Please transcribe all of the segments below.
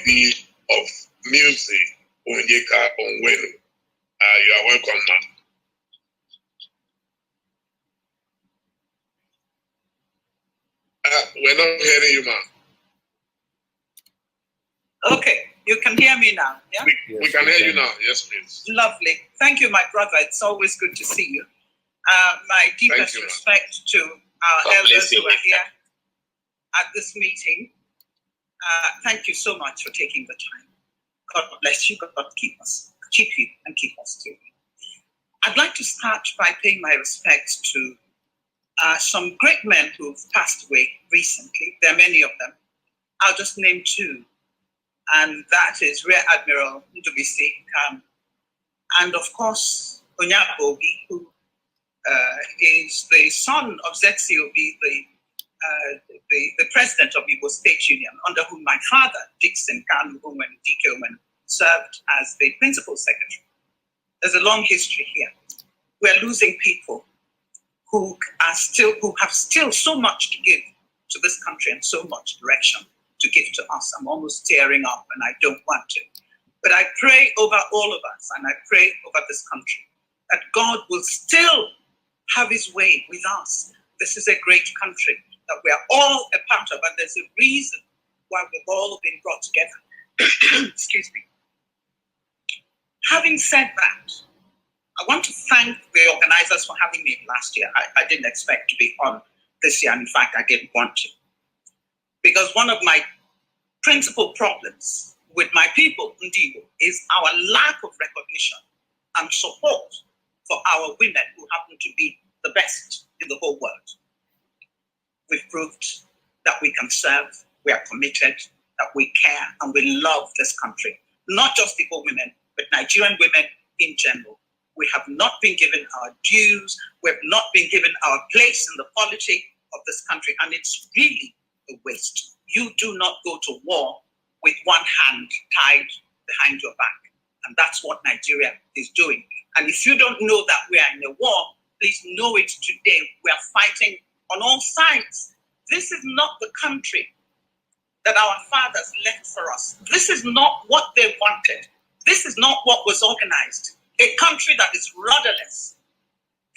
Lady of Music, Onyeka Onwenu. You are welcome, ma'am. We're not hearing you, ma'am. Okay, you can hear me now, yeah? We can hear you now, yes, please. Lovely. Thank you, my brother. It's always good to see you. My deepest respect to our elders who are here at this meeting. Thank you so much for taking the time. God bless you. God keep you and keep us too. I'd like to start by paying my respects to some great men who've passed away recently. There are many of them. I'll just name two. And that is Rear Admiral Ndubisi Kanu, and of course, Onyeka Onwenu, who is the son of ZCOB, the president of Igbo State Union, under whom my father, Dixon Kanu Onwenu, DK Onwenu, served as the principal secretary. There's a long history here. We're losing people who have still so much to give to this country and so much direction to give to us. I'm almost tearing up and I don't want to. But I pray over all of us and I pray over this country that God will still have his way with us. This is a great country that we are all a part of, and there's a reason why we've all been brought together. Excuse me. Having said that, I want to thank the organizers for having me last year. I didn't expect to be on this year. In fact, I didn't want to. Because one of my principal problems with my people, Ndiigbo, is our lack of recognition and support for our women who happen to be the best in the whole world. We've proved that we can serve, we are committed, that we care, and we love this country. Not just Igbo women, but Nigerian women in general. We have not been given our dues, we have not been given our place in the polity of this country, and it's really a waste. You do not go to war with one hand tied behind your back. And that's what Nigeria is doing. And if you don't know that we are in a war, please know it today. We are fighting on all sides. This is not the country that our fathers left for us. This is not what they wanted. This is not what was organized. A country that is rudderless.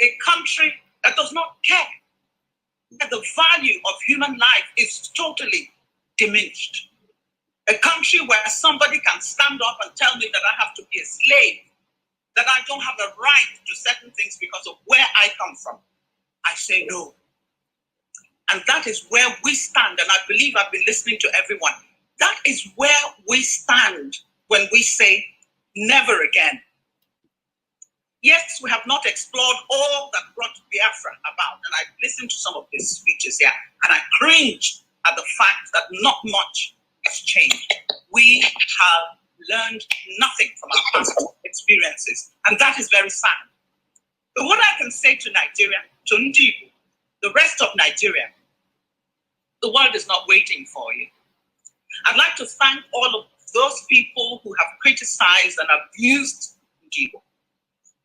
A country that does not care. That the value of human life is totally diminished. A country where somebody can stand up and tell me that I have to be a slave, that I don't have a right to certain things because of where I come from. I say no. And that is where we stand, and I believe I've been listening to everyone. That is where we stand when we say never again. Yes, we have not explored all that brought Biafra about, and I listened to some of these speeches here, and I cringe at the fact that not much has changed. We have learned nothing from our past experiences, and that is very sad. But what I can say to Nigeria, to Ndiigbo, the rest of Nigeria, the world is not waiting for you. I'd like to thank all of those people who have criticized and abused Ndiigbo.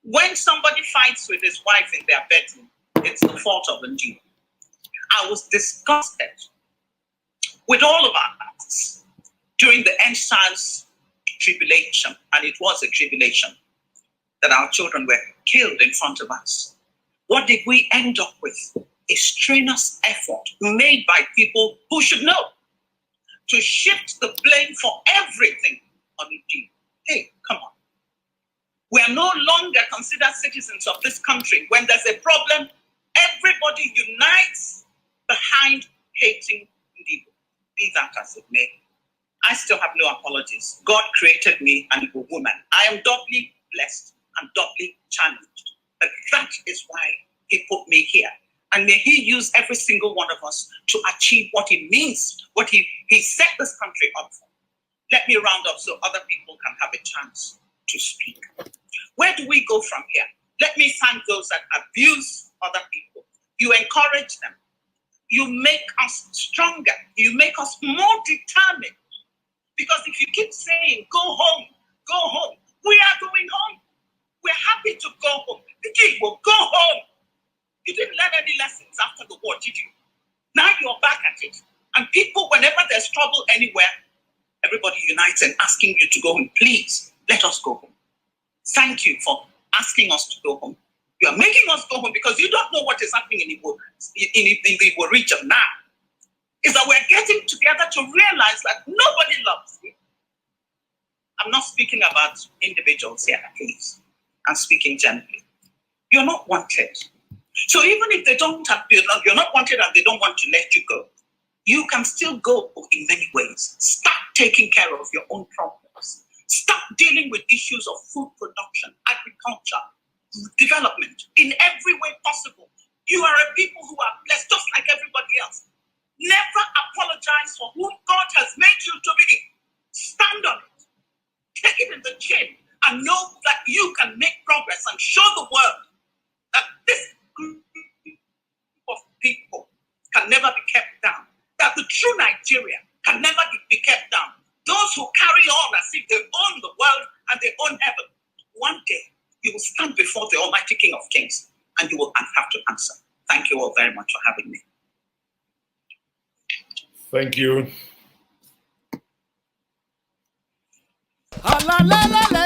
When somebody fights with his wife in their bedroom, it's the fault of Ndiigbo. I was disgusted with all of us during the EndSARS tribulation, and it was a tribulation, that our children were killed in front of us. What did we end up with? A strenuous effort made by people who should know to shift the blame for everything on Ndiigbo. Hey, come on. We are no longer considered citizens of this country. When there's a problem, everybody unites behind hating Ndiigbo. Be that as it may. I still have no apologies. God created me an Igbo woman. I am doubly blessed and doubly challenged. But that is why he put me here. And may he use every single one of us to achieve what it means, what he set this country up for. Let me round up so other people can have a chance to speak. Where do we go from here? Let me thank those that abuse other people. You encourage them. You make us stronger. You make us more determined. Because if you keep saying, go home, we are going home. We're happy to go home. Ndiigbo, go home. You didn't learn any lessons after the war, did you? Now you're back at it. And people, whenever there's trouble anywhere, everybody unites in asking you to go home. Please, let us go home. Thank you for asking us to go home. You are making us go home because you don't know what is happening in the Igbo region now. Is that we're getting together to realize that nobody loves you. I'm not speaking about individuals here, please. I'm speaking generally. You're not wanted. So even if they don't have, you're not wanted and they don't want to let you go, you can still go in many ways. Start taking care of your own problems. Start dealing with issues of food production, agriculture, development in every way possible. You are a people who are blessed just like everybody else. Never apologize for who God has made you to be. Stand on it. Take it in the chin and know that you can make progress and show the world that this group of people can never be kept down. That the true Nigeria can never be kept down. Those who carry on as if they own the world and they own heaven, one day you will stand before the Almighty King of Kings and you will have to answer. Thank you all very much for having me. Thank you. La la la la.